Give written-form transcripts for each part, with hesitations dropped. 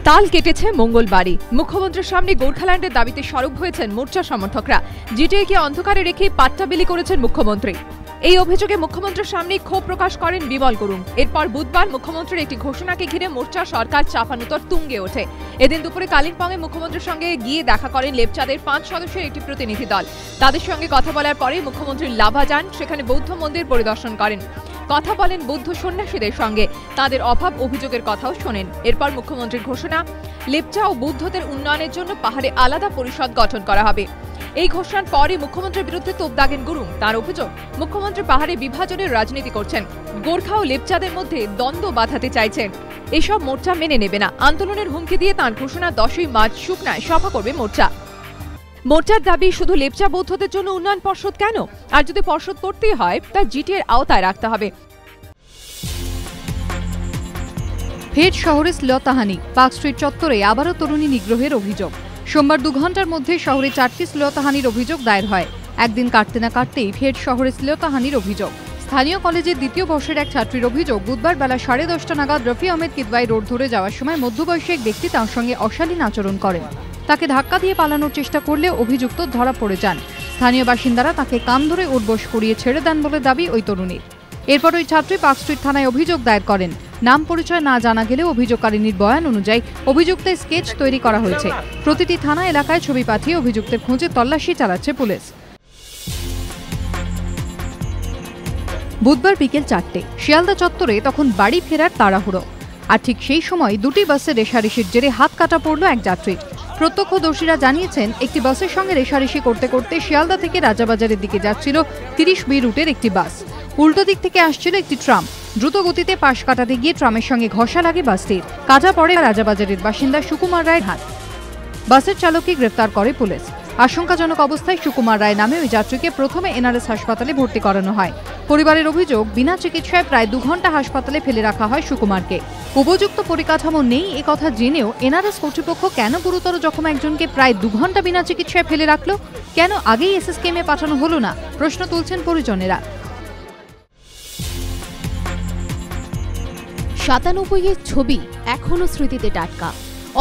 তাল কেটেছে মঙ্গলবারই মুখ্যমন্ত্রীর সামনে গোর্খাল্যান্ডের দাবিতে সরব হয়েছেন মোর্চা সমর্থকরা। জিটিএকে অন্ধকারে রেখে পাট্টা বিলি করেছেন মুখ্যমন্ত্রী। এই অভিযোগে মুখ্যমন্ত্রীর সামনে ক্ষোভ প্রকাশ করেন বিমল গুরুং। এরপর বুধবার মুখ্যমন্ত্রীর একটি ঘোষণাকে ঘিরে মোর্চা সরকার চাপানুতর তুঙ্গে ওঠে। এদিন দুপুরে কালিম্পংয়ে মুখ্যমন্ত্রীর সঙ্গে গিয়ে দেখা করেন লেপচাদের ৫ সদস্যের একটি প্রতিনিধি দল। তাদের সঙ্গে কথা বলার পরে মুখ্যমন্ত্রী লাভা যান, সেখানে বৌদ্ধ মন্দির পরিদর্শন করেন। কথা বলেন বৌদ্ধ সন্ন্যাসীদের সঙ্গে, তাদের অভাব অভিযোগের কথাও শোনেন। এরপর মুখ্যমন্ত্রীর ঘোষণা, লেপচা ও বৌদ্ধদের উন্নয়নের জন্য পাহাড়ে আলাদা পরিষদ গঠন করা হবে। এই ঘোষণার পরে মুখ্যমন্ত্রীর বিরুদ্ধে তোপ দাগেন গুরুং। তার অভিযোগ, মুখ্যমন্ত্রী পাহাড়ে বিভাজনের রাজনীতি করছেন, গোর্খা ও লেপচাদের মধ্যে দ্বন্দ্ব বাঁধাতে চাইছেন। এসব মোর্চা মেনে নেবে না। আন্দোলনের হুমকি দিয়ে তাঁর ঘোষণা 10ই মার্চ শুকনায় সভা করবে মোর্চা। মোর্চার দাবি, শুধু লেপচা বৌদ্ধদের জন্য উন্নয়ন পর্ষদ কেন, আর যদি পর্ষদ করতেই হয় তা জিটিএর আওতায় রাখতে হবে। ফের শহরে শ্লীলতাহানি, পার্ক স্ট্রিট চত্বরে আবারও তরুণী নিগ্রহের অভিযোগ। সোমবার 2 ঘন্টার মধ্যে শহরে 4টি শ্লীলতাহানির অভিযোগ দায়ের হয়। একদিন কাটতে না কাটতেই ফের শহরে শ্লীলতাহানির অভিযোগ। স্থানীয় কলেজের 2য় বর্ষের এক ছাত্রীর অভিযোগ, বুধবার বেলা 10:30 নাগাদ রফি আহমেদ কিদওয়াই রোড ধরে যাওয়ার সময় মধ্যবয়সী এক ব্যক্তি তার সঙ্গে অশালীন আচরণ করেন। তাকে ধাক্কা দিয়ে পালানোর চেষ্টা করলে অভিযুক্ত ধরা পড়ে যান। স্থানীয় বাসিন্দারা তাকে কান ধরে উঠবোস করিয়ে ছেড়ে দেন বলে দাবি ওই তরুণীর। এরপর ওই ছাত্রী পার্ক স্ট্রিট থানায় অভিযোগ দায়ের করেন। নাম পরিচয় না জানা গেলেও অভিযোগকারিনীর বয়ান অনুযায়ী অভিযুক্তের স্কেচ তৈরি করা হয়েছে। প্রতিটি থানা এলাকায় ছবি পাঠিয়ে অভিযুক্তের খোঁজে তল্লাশি চালাচ্ছে পুলিশ। বুধবার বিকেল 4টে শিয়ালদা চত্বরে তখন বাড়ি ফেরার তাড়াহুড়ো। আর ঠিক সেই সময় 2টি বাসের রেশারেশির জেরে হাত কাটা পড়ল এক যাত্রীর। প্রত্যক্ষদর্শীরা জানিয়েছেন, একটি বাসের সঙ্গে রেশারেশি করতে করতে শিয়ালদা থেকে রাজাবাজারের দিকে যাচ্ছিল 30B রুটের একটি বাস। উল্টো দিক থেকে আসছিল একটি ট্রাম। দ্রুত গতিতে পাশ কাটাতে গিয়ে ট্রামের সঙ্গে ঘষা লাগে বাসটির। কাটা পড়ে রাজাবাজারের বাসিন্দা সুকুমার রায়ের হাত। বাসের চালককে গ্রেফতার করে পুলিশ। আশঙ্কাজনক অবস্থায় সুকুমার রায় নামে ওই যাত্রীকে প্রথমে এনআরএস হাসপাতালে ভর্তি করানো হয়। পরিবারের অভিযোগ, বিনা চিকিৎসায় প্রায় 2 ঘন্টা হাসপাতালে ফেলে রাখা হয় সুকুমারকে। উপযুক্ত পরিকাঠামো নেই এ কথা জেনেও এনআরএস কর্তৃপক্ষ কেন গুরুতর জখম একজনকে প্রায় 2 ঘন্টা বিনা চিকিৎসায় ফেলে রাখল? কেন আগেই এসএসকেএমে পাঠানো হলো না, প্রশ্ন তুলছেন পরিজনেরা। 97-এর ছবি এখনো স্মৃতিতে টাটকা,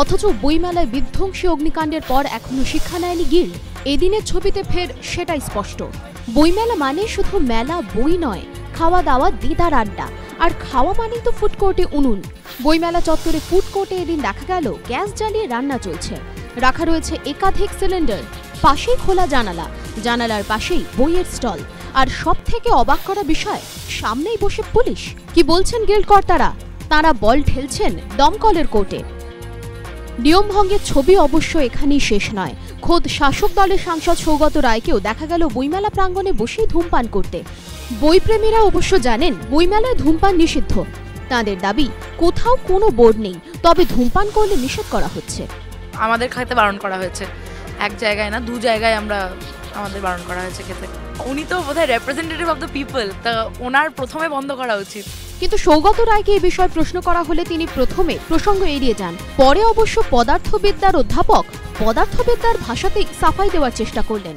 অথচ বইমেলায় বিধ্বংসী অগ্নিকাণ্ডের পর এখনো শিক্ষা নেয়নি গিল্ড। এদিনের ছবিতে ফের সেটাই স্পষ্ট। বইমেলা মানে শুধু মেলা, বই নয়, খাওয়া দাওয়া, দিদার আড্ডা। আর খাওয়া মানেই তো ফুড কোর্টে উনুন। বইমেলা চত্বরে ফুড কোর্টে এদিন দেখা গেল গ্যাস জ্বালিয়ে রান্না চলছে। রাখা রয়েছে একাধিক সিলিন্ডার, পাশেই খোলা জানালা, জানালার পাশেই বইয়ের স্টল। আর সব থেকে অবাক করা বিষয়, সামনেই বসে পুলিশ। কি বলছেন গিল্ড কর্তারা? তাঁরা বল ঠেলছেন দমকলের কোর্টে। নিয়ম ভঙ্গের ছবি অবশ্য এখানেই শেষ নয়। খোদ শাসক দলের সাংসদ সৌগত রায়কেও দেখা গেল বইমেলা প্রাঙ্গণে বসেই ধূমপান করতে। বইপ্রেমীরা অবশ্য জানেন বইমেলায় ধূমপান নিষিদ্ধ। তাঁদের দাবি, কোথাও কোনো বোর্ড নেই, তবে ধূমপান করলে নিষেধ করা হচ্ছে। আমাদের খেতে বারণ করা হয়েছে, এক জায়গায় না 2 জায়গায় আমাদের বারণ করা হয়েছে খেতে। উনি তো বোধহয় রিপ্রেজেন্টেটিভ অফ দ্য পিপল, তা ওনার প্রথমে বন্ধ করা উচিত। কিন্তু সৌগত রায়কে এই বিষয়ে প্রশ্ন করা হলে তিনি প্রথমে প্রসঙ্গ এড়িয়ে যান। পরে অবশ্য পদার্থবিদ্যার অধ্যাপক পদার্থবিদ্যার ভাষাতেই সাফাই দেওয়ার চেষ্টা করলেন।